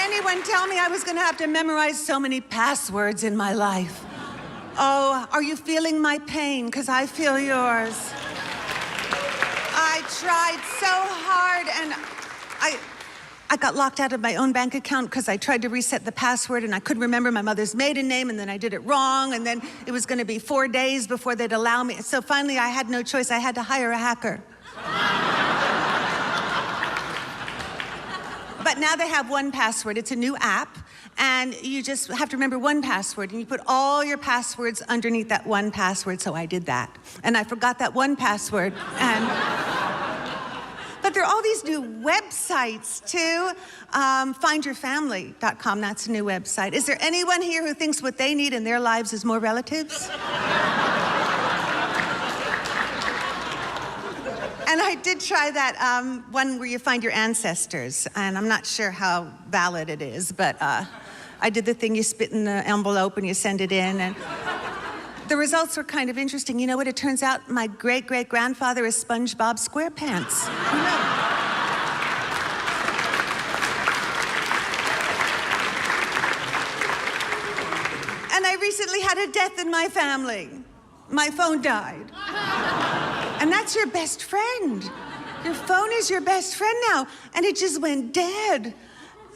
anyone tell me I was gonna have to memorize so many passwords in my life? Oh, are you feeling my pain? Because I feel yours. I tried so hard, and I got locked out of my own bank account because I tried to reset the password and I couldn't remember my mother's maiden name, and then I did it wrong, and then it was gonna be 4 days before they'd allow me. So finally I had no choice. I had to hire a hacker. But now they have 1Password. It's a new app, and you just have to remember 1Password, and you put all your passwords underneath that 1Password, so I did that. And I forgot that 1Password, and... But there are all these new websites, too. Findyourfamily.com, that's a new website. Is there anyone here who thinks what they need in their lives is more relatives? And I did try that one where you find your ancestors, and I'm not sure how valid it is, but I did the thing, you spit in the envelope and you send it in, and the results were kind of interesting. You know what? It turns out my great-great-grandfather is SpongeBob SquarePants. You know? And I recently had a death in my family. My phone died. And that's your best friend. Your phone is your best friend now. And it just went dead.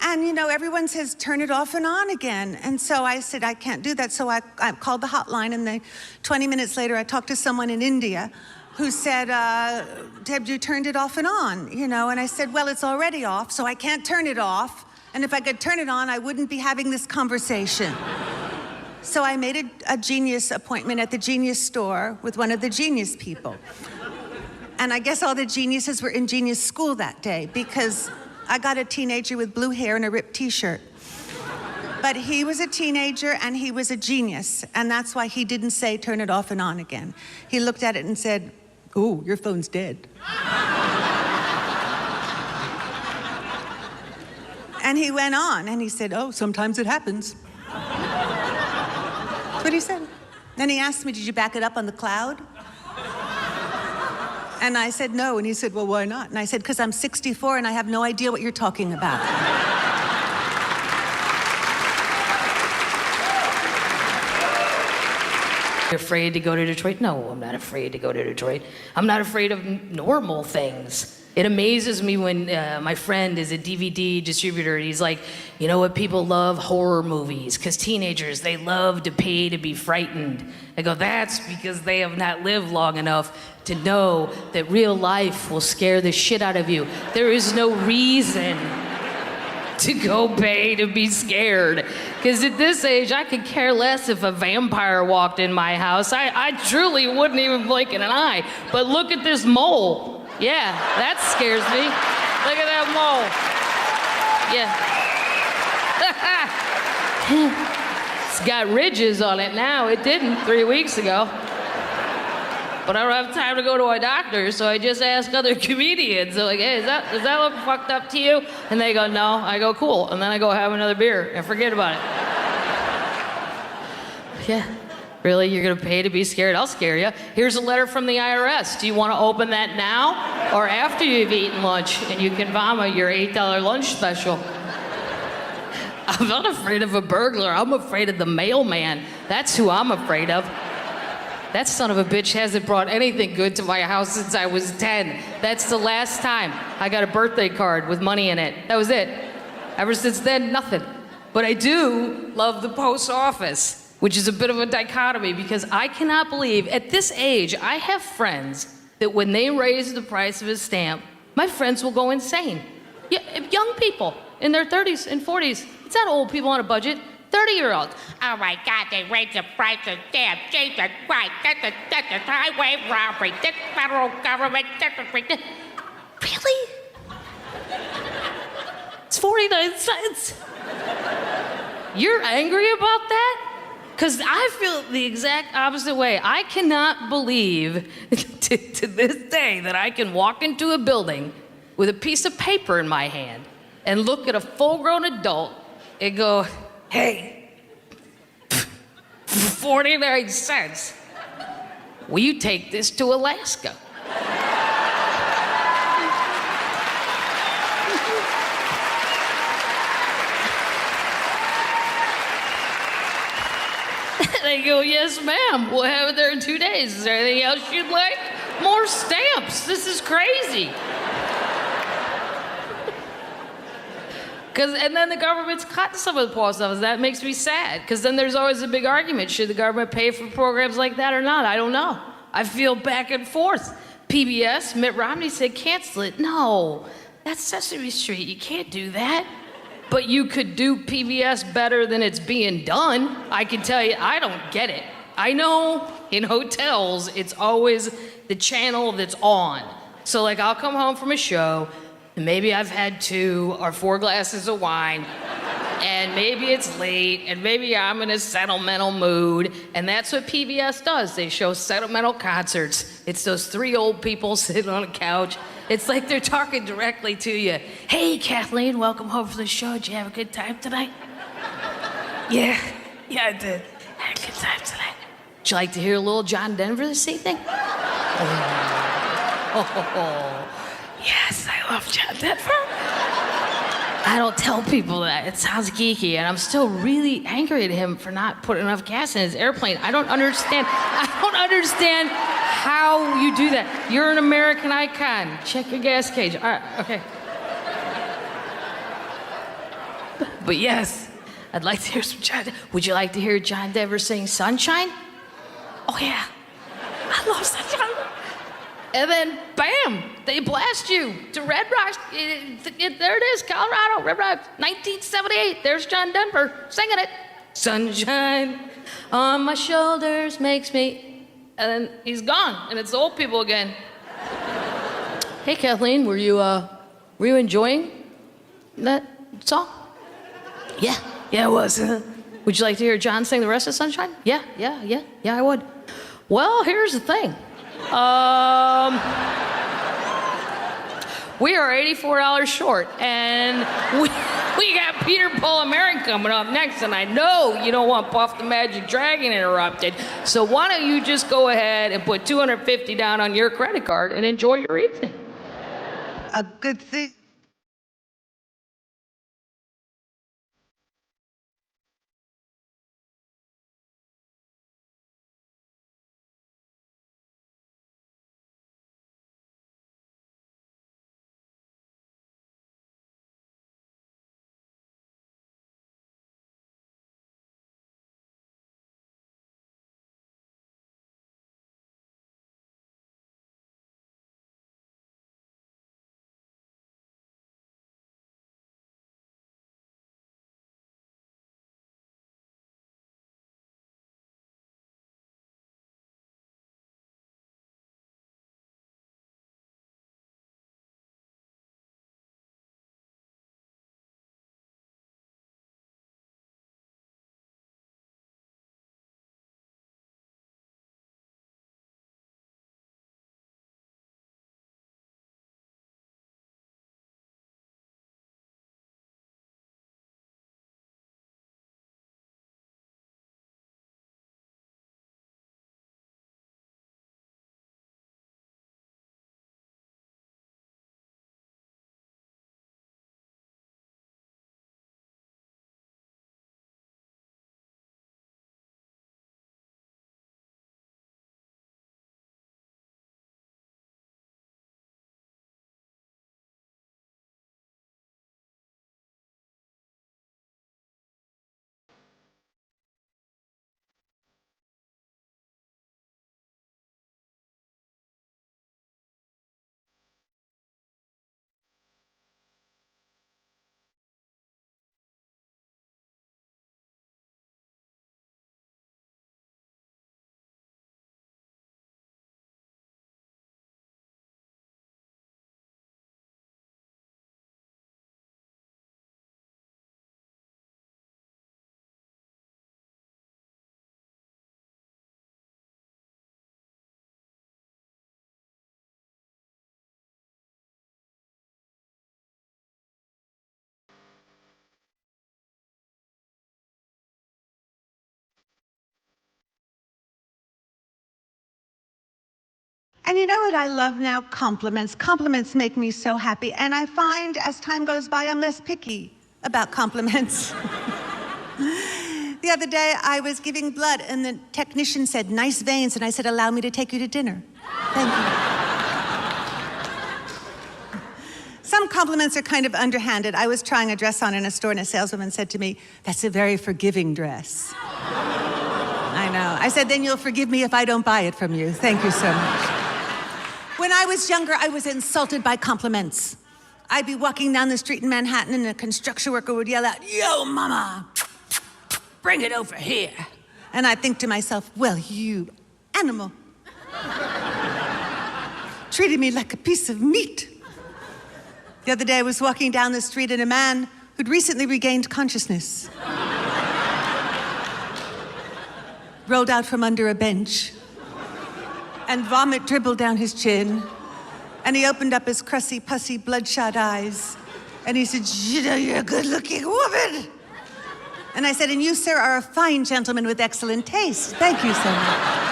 And, you know, everyone says, turn it off and on again. And so I said, I can't do that. So I called the hotline, and 20 minutes later, I talked to someone in India who said, Deb, you turned it off and on, you know? And I said, well, it's already off, so I can't turn it off. And if I could turn it on, I wouldn't be having this conversation. So I made a Genius appointment at the Genius store with one of the Genius people. And I guess all the geniuses were in Genius school that day, because I got a teenager with blue hair and a ripped t-shirt. But he was a teenager and he was a genius, and that's why he didn't say turn it off and on again. He looked at it and said, "Ooh, your phone's dead." And he went on and he said, "Oh, sometimes it happens." That's what he said. Then he asked me, "Did you back it up on the cloud?" And I said, "No." And he said, "Well, why not?" And I said, "Because I'm 64 and I have no idea what you're talking about." Afraid to go to Detroit? No, I'm not afraid to go to Detroit. I'm not afraid of normal things. It amazes me when my friend is a DVD distributor. He's like, you know what, people love horror movies because teenagers, they love to pay to be frightened. I go, that's because they have not lived long enough to know that real life will scare the shit out of you. There is no reason to go pay to be scared. Because at this age, I could care less if a vampire walked in my house. I truly wouldn't even blink an eye. But look at this mole. Yeah, that scares me. Look at that mole. Yeah. It's got ridges on it now. It didn't 3 weeks ago. But I don't have time to go to a doctor, so I just ask other comedians. They're like, hey, does that look fucked up to you? And they go, no. I go, cool. And then I go have another beer and forget about it. Yeah. Really? You're gonna pay to be scared? I'll scare you. Here's a letter from the IRS. Do you want to open that now or after you've eaten lunch and you can vomit your $8 lunch special? I'm not afraid of a burglar. I'm afraid of the mailman. That's who I'm afraid of. That son of a bitch hasn't brought anything good to my house since I was 10. That's the last time I got a birthday card with money in it. That was it. Ever since then, nothing. But I do love the post office, which is a bit of a dichotomy because I cannot believe at this age, I have friends that when they raise the price of a stamp, my friends will go insane. Yeah, young people in their 30s and 40s. It's not old people on a budget. 30-year-olds. Oh my God, they raised the price of stamps. Jesus Christ, that's a highway robbery. This federal government, Really? It's 49 cents. You're angry about that? Because I feel the exact opposite way. I cannot believe to this day that I can walk into a building with a piece of paper in my hand and look at a full-grown adult and go, hey, 49 cents. Will you take this to Alaska? They go, yes, ma'am. We'll have it there in 2 days. Is there anything else you'd like? More stamps. This is crazy. And then the government's cutting some of the post office. That makes me sad, because then there's always a big argument. Should the government pay for programs like that or not? I don't know. I feel back and forth. PBS, Mitt Romney said cancel it. No, that's Sesame Street. You can't do that. But you could do PBS better than it's being done. I can tell you, I don't get it. I know in hotels, it's always the channel that's on. So like I'll come home from a show, and maybe I've had 2 or 4 glasses of wine, and maybe it's late, and maybe I'm in a sentimental mood, and that's what PBS does. They show sentimental concerts. It's those 3 old people sitting on a couch. It's like they're talking directly to you. Hey, Kathleen, welcome home from the show. Did you have a good time tonight? Yeah, I did. Had a good time tonight. Would you like to hear a little John Denver this evening? Oh. Yes, I love John Denver. I don't tell people that. It sounds geeky, and I'm still really angry at him for not putting enough gas in his airplane. I don't understand how you do that. You're an American icon. Check your gas gauge. All right, okay. But yes, I'd like to hear some John Denver. Would you like to hear John Denver sing Sunshine? Oh, yeah. I love Sunshine. And then, bam, they blast you to Red Rocks. There it is, Colorado, Red Rocks, 1978. There's John Denver singing it. Sunshine on my shoulders makes me... And then he's gone, and it's the old people again. Hey, Kathleen, were you enjoying that song? Yeah, I was. Would you like to hear John sing the rest of Sunshine? Yeah, I would. Well, here's the thing. We are $84 short, and we got Peter, Paul, and Mary coming up next, and I know you don't want Puff the Magic Dragon interrupted, so why don't you just go ahead and put $250 down on your credit card and enjoy your evening. A good thing. And you know what I love now? Compliments. Compliments make me so happy. And I find as time goes by, I'm less picky about compliments. The other day, I was giving blood, and the technician said, "Nice veins," and I said, "Allow me to take you to dinner." Thank you. Some compliments are kind of underhanded. I was trying a dress on in a store, and a saleswoman said to me, "That's a very forgiving dress." I know. I said, "Then you'll forgive me if I don't buy it from you. Thank you so much." When I was younger, I was insulted by compliments. I'd be walking down the street in Manhattan, and a construction worker would yell out, "Yo, mama, bring it over here." And I'd think to myself, well, you animal. Treated me like a piece of meat. The other day, I was walking down the street, and a man who'd recently regained consciousness rolled out from under a bench, and vomit dribbled down his chin, and he opened up his crusty, pussy, bloodshot eyes, and he said, "You know, you're a good-looking woman." And I said, "And you, sir, are a fine gentleman with excellent taste. Thank you so much."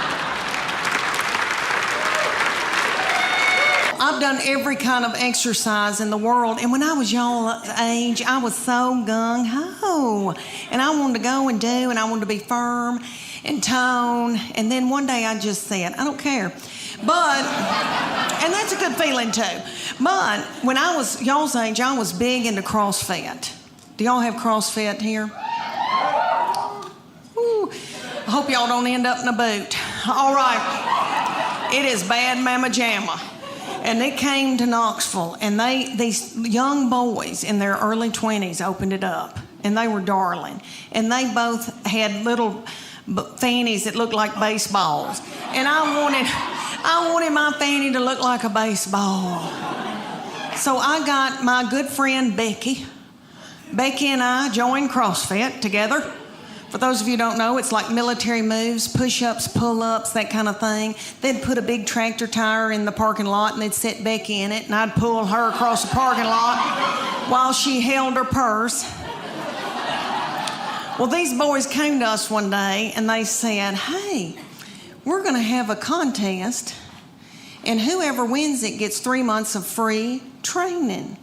I've done every kind of exercise in the world, and when I was y'all age, I was so gung-ho, and I wanted to go and do, and I wanted to be firm and tone, and then one day I just said, I don't care. But, and that's a good feeling too. But when I was y'all's age, I was big into CrossFit. Do y'all have CrossFit here? Ooh, I hope y'all don't end up in a boot. All right. It is bad mamma jamma. And it came to Knoxville, and these young boys in their early 20s opened it up, and they were darling. And they both had little fannies that looked like baseballs. And I wanted my fanny to look like a baseball. So I got my good friend Becky. Becky and I joined CrossFit together. For those of you who don't know, it's like military moves, push-ups, pull-ups, that kind of thing. They'd put a big tractor tire in the parking lot, and they'd set Becky in it, and I'd pull her across the parking lot while she held her purse. Well, these boys came to us one day, and they said, "Hey, we're going to have a contest, and whoever wins it gets 3 months of free training.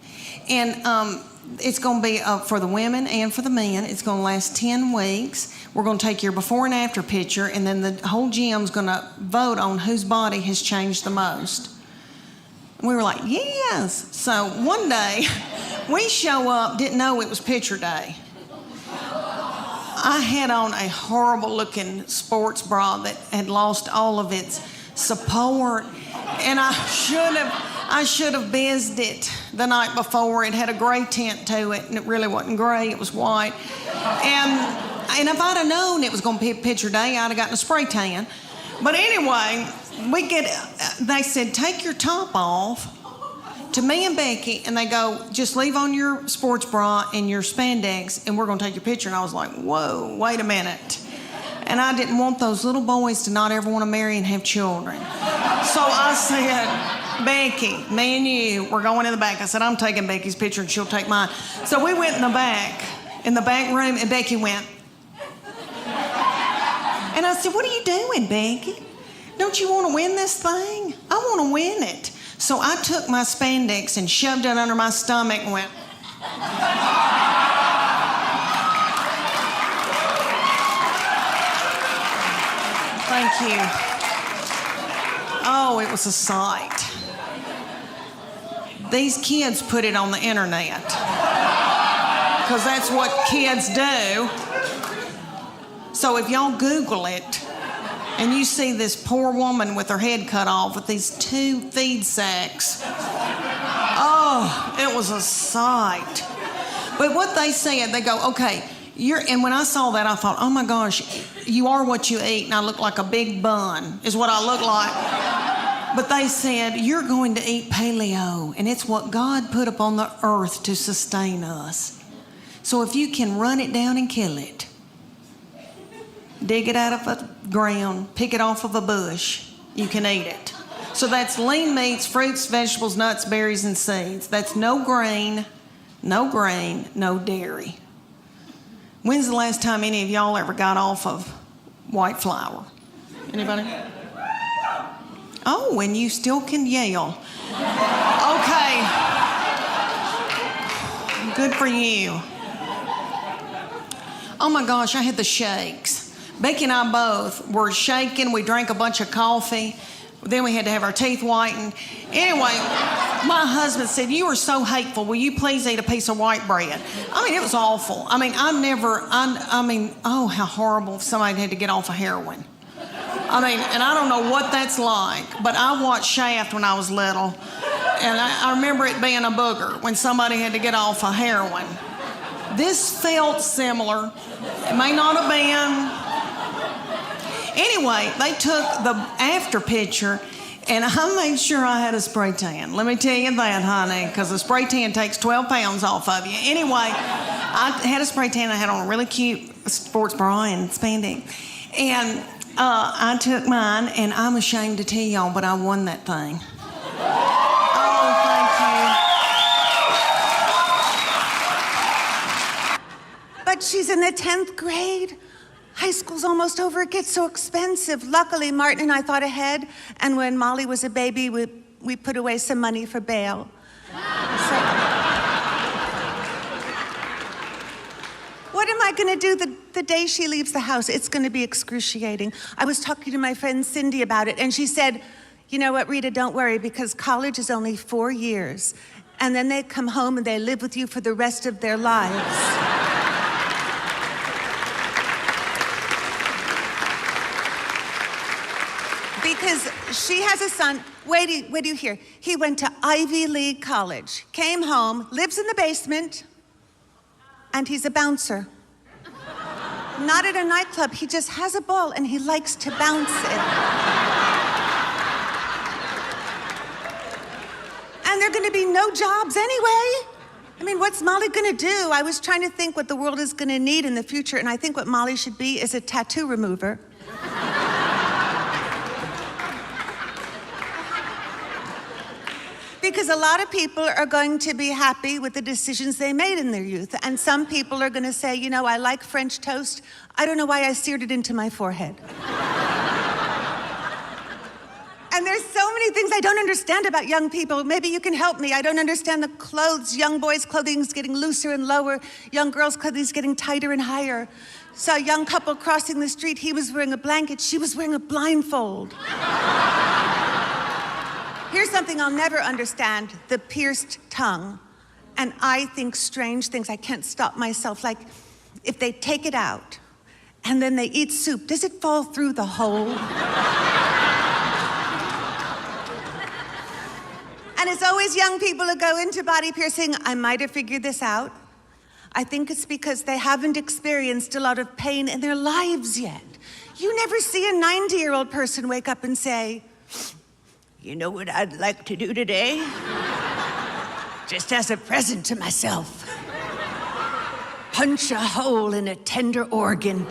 And it's going to be for the women and for the men. It's going to last 10 weeks. We're going to take your before and after picture, and then the whole gym's going to vote on whose body has changed the most." And we were like, yes. So one day, we show up, didn't know it was picture day. I had on a horrible-looking sports bra that had lost all of its support, and I should have bizzed it the night before. It had a gray tint to it, and it really wasn't gray. It was white. And if I'd have known it was going to be picture day, I'd have gotten a spray tan. But anyway, they said, "Take your top off," to me and Becky, and they go, "Just leave on your sports bra and your spandex, and we're going to take your picture." And I was like, whoa, wait a minute. And I didn't want those little boys to not ever want to marry and have children. So I said, "Becky, me and you, we're going in the back." I said, "I'm taking Becky's picture and she'll take mine." So we went in the back room, and Becky went. And I said, "What are you doing, Becky? Don't you want to win this thing?" "I want to win it." So I took my spandex and shoved it under my stomach and went. Thank you. Oh, it was a sight. These kids put it on the internet, because that's what kids do. So if y'all Google it, and you see this poor woman with her head cut off with these 2 feed sacks, oh, it was a sight. But what they said, they go, "Okay, and when I saw that, I thought, oh my gosh, you are what you eat, and I look like a big bun, is what I look like." But they said, "You're going to eat paleo, and it's what God put upon the earth to sustain us. So if you can run it down and kill it, dig it out of the ground, pick it off of a bush, you can eat it." So that's lean meats, fruits, vegetables, nuts, berries, and seeds. That's no grain, no dairy. When's the last time any of y'all ever got off of white flour? Anybody? Oh, and you still can yell. Okay. Good for you. Oh my gosh, I had the shakes. Becky and I both were shaking. We drank a bunch of coffee. Then we had to have our teeth whitened. Anyway, my husband said, "You are so hateful. Will you please eat a piece of white bread?" I mean, it was awful. I mean, oh, how horrible if somebody had to get off of heroin. I mean, and I don't know what that's like, but I watched Shaft when I was little, and I remember it being a booger when somebody had to get off of heroin. This felt similar. It may not have been. Anyway, they took the after picture, and I made sure I had a spray tan. Let me tell you that, honey, because a spray tan takes 12 pounds off of you. Anyway, I had a spray tan. I had on a really cute sports bra and spandex. And I took mine, and I'm ashamed to tell y'all, but I won that thing. Oh, thank you. But she's in the 10th grade. High school's almost over. It gets so expensive. Luckily, Martin and I thought ahead, and when Molly was a baby, we put away some money for bail. So, what am I going to do the day she leaves the house? It's going to be excruciating. I was talking to my friend Cindy about it, and she said, "You know what, Rita, don't worry, because college is only 4 years, and then they come home and they live with you for the rest of their lives." Because she has a son, wait do you hear? He went to Ivy League college, came home, lives in the basement, and he's a bouncer. Not at a nightclub, he just has a ball and he likes to bounce it. And there are gonna be no jobs anyway. I mean, what's Molly gonna do? I was trying to think what the world is gonna need in the future, and I think what Molly should be is a tattoo remover. Because a lot of people are going to be happy with the decisions they made in their youth. And some people are going to say, you know, I like French toast. I don't know why I seared it into my forehead. And there's so many things I don't understand about young people. Maybe you can help me. I don't understand the clothes. Young boys' clothing is getting looser and lower. Young girls' clothing is getting tighter and higher. Saw a young couple crossing the street. He was wearing a blanket. She was wearing a blindfold. Here's something I'll never understand, the pierced tongue. And I think strange things. I can't stop myself. Like, if they take it out and then they eat soup, does it fall through the hole? And it's always young people who go into body piercing. I might have figured this out. I think it's because they haven't experienced a lot of pain in their lives yet. You never see a 90-year-old person wake up and say, "You know what I'd like to do today? Just as a present to myself. Punch a hole in a tender organ."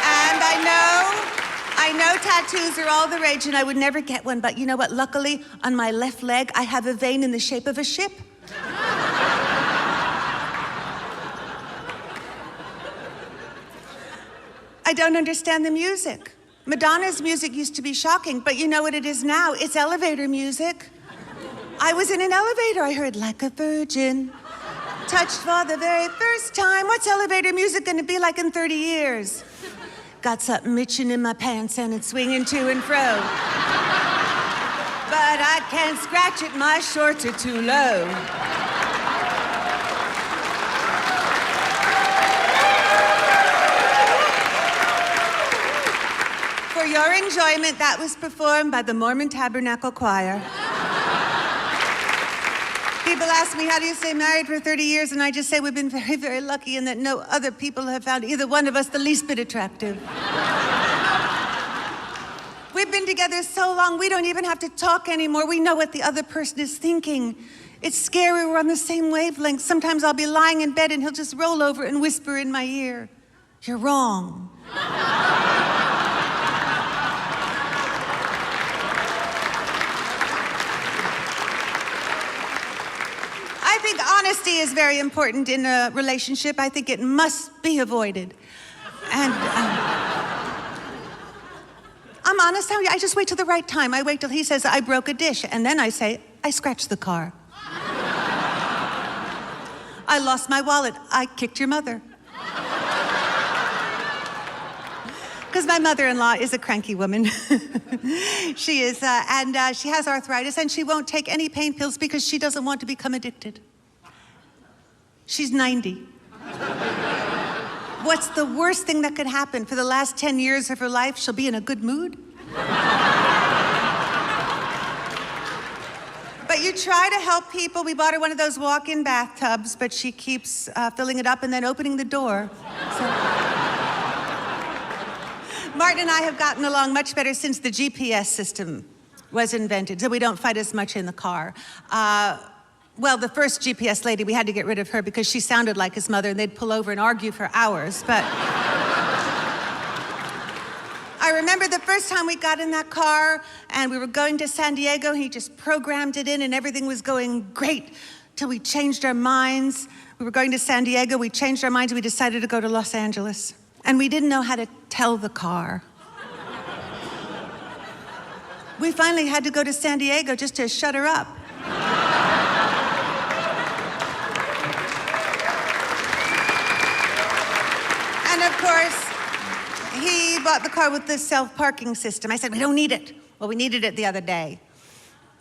And I know tattoos are all the rage, and I would never get one, but you know what? Luckily, on my left leg, I have a vein in the shape of a ship. I don't understand the music. Madonna's music used to be shocking, but you know what it is now? It's elevator music. I was in an elevator, I heard "Like a Virgin, touched for the very first time." What's elevator music gonna be like in 30 years? Got something itching in my pants and it's swinging to and fro. But I can't scratch it, my shorts are too low. For your enjoyment, that was performed by the Mormon Tabernacle Choir. People ask me, how do you stay married for 30 years? And I just say we've been very, very lucky in that no other people have found either one of us the least bit attractive. We've been together so long, we don't even have to talk anymore. We know what the other person is thinking. It's scary, we're on the same wavelength. Sometimes I'll be lying in bed and he'll just roll over and whisper in my ear, "You're wrong." I think honesty is very important in a relationship. I think it must be avoided. And I'm honest. I just wait till the right time. I wait till he says, I broke a dish. And then I say, I scratched the car. I lost my wallet. I kicked your mother. Because my mother-in-law is a cranky woman. She is, and she has arthritis, and she won't take any pain pills because she doesn't want to become addicted. She's 90. What's the worst thing that could happen? For the last 10 years of her life, she'll be in a good mood. But you try to help people. We bought her one of those walk-in bathtubs, but she keeps filling it up and then opening the door. Martin and I have gotten along much better since the GPS system was invented, so we don't fight as much in the car. Well, the first GPS lady, we had to get rid of her because she sounded like his mother, and they'd pull over and argue for hours, but... I remember the first time we got in that car, and we were going to San Diego, he just programmed it in, and everything was going great, till we changed our minds. We were going to San Diego, we changed our minds, we decided to go to Los Angeles. And we didn't know how to tell the car. We finally had to go to San Diego just to shut her up. And of course, he bought the car with the self-parking system. I said, we don't need it. Well, we needed it the other day.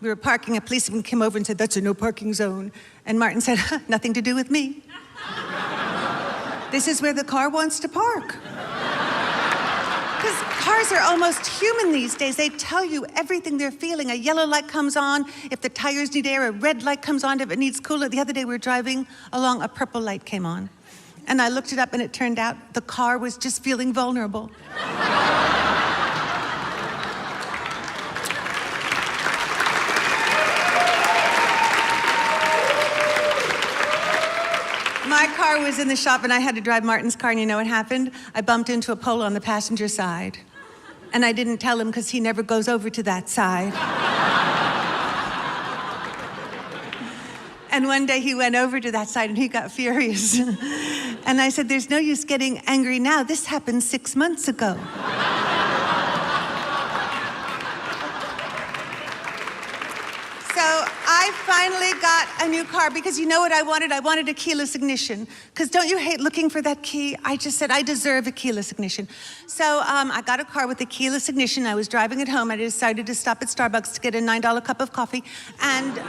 We were parking, a policeman came over and said, that's a no parking zone. And Martin said, nothing to do with me. This is where the car wants to park. Because cars are almost human these days. They tell you everything they're feeling. A yellow light comes on if the tires need air. A red light comes on if it needs cooler. The other day we were driving along, a purple light came on. And I looked it up and it turned out the car was just feeling vulnerable. My car was in the shop and I had to drive Martin's car, and you know what happened? I bumped into a pole on the passenger side. And I didn't tell him because he never goes over to that side. And one day he went over to that side and he got furious. And I said, there's no use getting angry now. This happened 6 months ago. So I finally got a new car because you know what I wanted? I wanted a keyless ignition. Because don't you hate looking for that key? I just said, I deserve a keyless ignition. So I got a car with a keyless ignition. I was driving it home. I decided to stop at Starbucks to get a $9 cup of coffee. And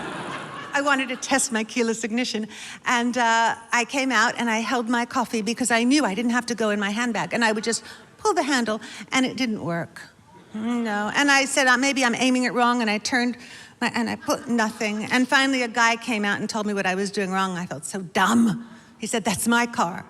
I wanted to test my keyless ignition. And I came out and I held my coffee because I knew I didn't have to go in my handbag. And I would just pull the handle and it didn't work. No. And I said, maybe I'm aiming it wrong. And I turned and I put nothing. And finally a guy came out and told me what I was doing wrong. I felt so dumb. He said, that's my car.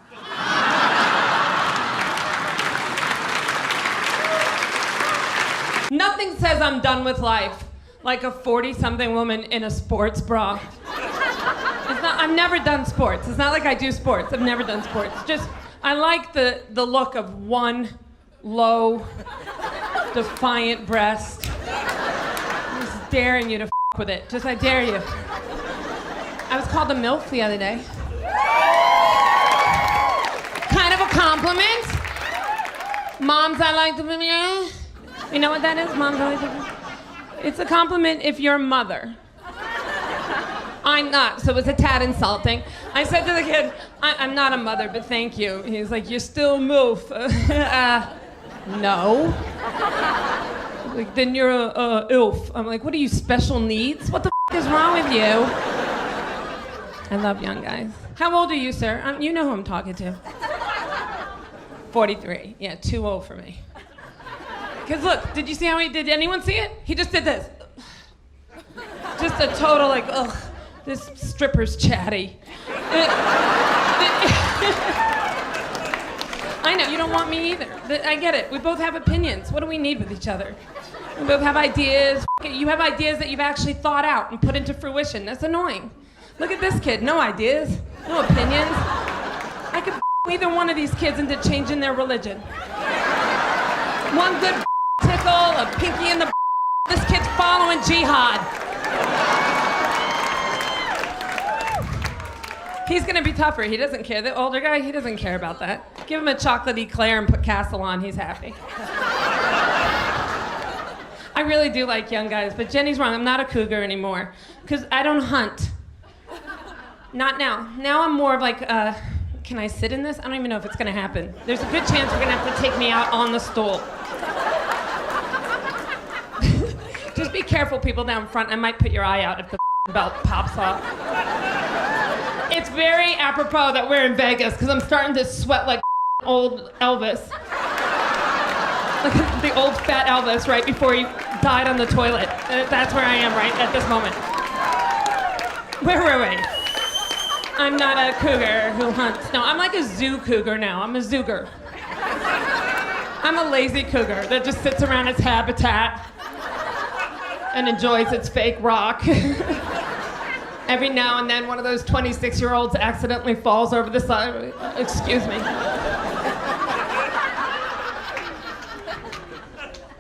Nothing says I'm done with life like a 40-something woman in a sports bra. I've never done sports. It's not like I do sports. I've never done sports. Just, I like the look of one low, defiant breast. Just daring you to with it. Just, I dare you. I was called a MILF the other day. Kind of a compliment. Moms, I like to be. You know what that is? Moms, I like to be. It's a compliment if you're a mother. I'm not, so it's a tad insulting. I said to the kid, I'm not a mother, but thank you. He's like, you're still MILF. No. Like, then you're a ILF. I'm like, what are you, special needs? What the is wrong with you? I love young guys. How old are you, sir? You know who I'm talking to. 43. Yeah, too old for me. Because look, did you see how he did? Anyone see it? He just did this. Just a total like, ugh, this stripper's chatty. I know, you don't want me either. I get it. We both have opinions. What do we need with each other? We both have ideas. You have ideas that you've actually thought out and put into fruition. That's annoying. Look at this kid. No ideas. No opinions. I could either one of these kids into changing their religion. One good tickle, a pinky in the this kid's following jihad. He's gonna be tougher. He doesn't care. The older guy, he doesn't care about that. Give him a chocolate eclair and put Castle on, he's happy. I really do like young guys, but Jenny's wrong. I'm not a cougar anymore because I don't hunt. Not now. Now I'm more of like, can I sit in this? I don't even know if it's gonna happen. There's a good chance we're gonna have to take me out on the stool. Just be careful, people down front. I might put your eye out if the belt pops off. It's very apropos that we're in Vegas because I'm starting to sweat like old Elvis. Like the old fat Elvis right before he died on the toilet. That's where I am right at this moment. Where were we? I'm not a cougar who hunts. No, I'm like a zoo cougar now. I'm a zooger. I'm a lazy cougar that just sits around its habitat and enjoys its fake rock. Every now and then, one of those 26-year-olds accidentally falls over the side. Excuse me.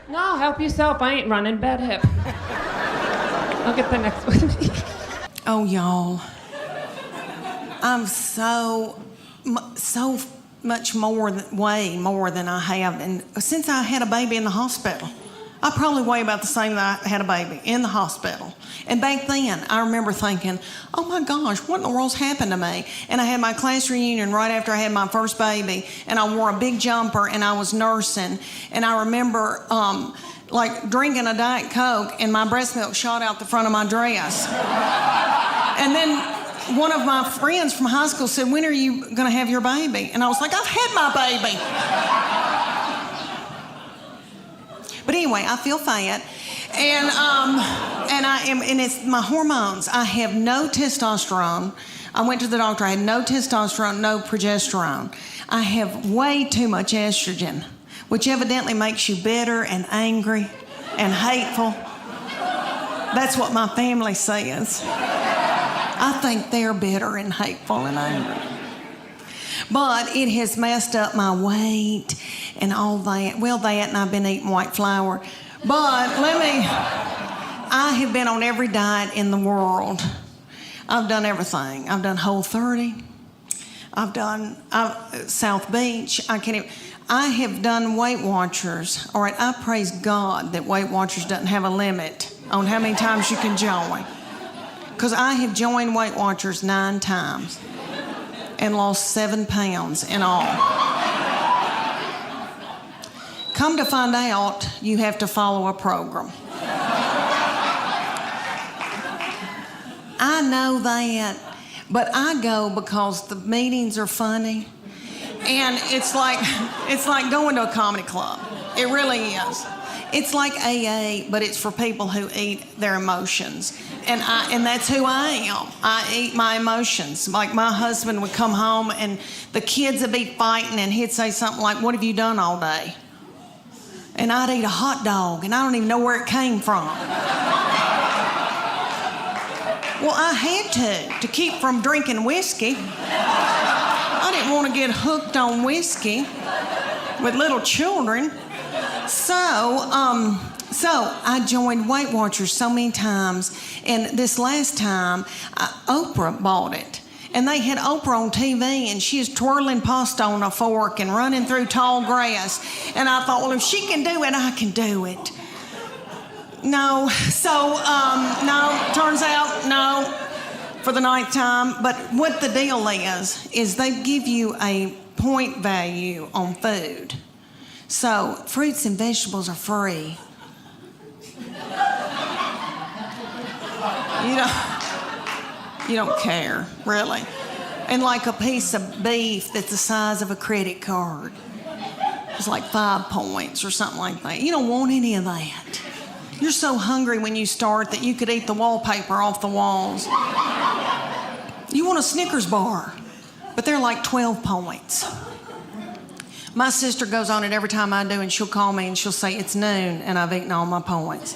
No, help yourself. I ain't running. Bad hip. I'll get the next one. Oh, y'all. I'm so much way more than I have. And since I had a baby in the hospital, I probably weigh about the same that I had a baby in the hospital. And back then, I remember thinking, oh my gosh, what in the world's happened to me? And I had my class reunion right after I had my first baby, and I wore a big jumper, and I was nursing. And I remember like drinking a Diet Coke, and my breast milk shot out the front of my dress. And then one of my friends from high school said, when are you going to have your baby? And I was like, I've had my baby. But anyway, I feel fat, and it's my hormones. I have no testosterone. I went to the doctor. I had no testosterone, no progesterone. I have way too much estrogen, which evidently makes you bitter and angry and hateful. That's what my family says. I think they're bitter and hateful and angry. But it has messed up my weight and all that. Well, that, and I've been eating white flour. But I have been on every diet in the world. I've done everything. I've done Whole30. I've done South Beach. I have done Weight Watchers. All right, I praise God that Weight Watchers doesn't have a limit on how many times you can join. Because I have joined Weight Watchers 9 times. And lost 7 pounds in all. Come to find out, you have to follow a program. I know that, but I go because the meetings are funny, and it's like going to a comedy club. It really is. It's like AA, but it's for people who eat their emotions. And that's who I am. I eat my emotions. Like my husband would come home and the kids would be fighting and he'd say something like, what have you done all day? And I'd eat a hot dog and I don't even know where it came from. Well, I had to keep from drinking whiskey. I didn't want to get hooked on whiskey with little children. So I joined Weight Watchers so many times, and this last time, Oprah bought it. And they had Oprah on TV, and she was twirling pasta on a fork and running through tall grass. And I thought, well, if she can do it, I can do it. No, turns out, no, for the 9th time. But what the deal is they give you a point value on food. So fruits and vegetables are free. You don't care, really. And like a piece of beef that's the size of a credit card. It's like 5 points or something like that. You don't want any of that. You're so hungry when you start that you could eat the wallpaper off the walls. You want a Snickers bar, but they're like 12 points. My sister goes on it every time I do, and she'll call me and she'll say, it's noon, and I've eaten all my points.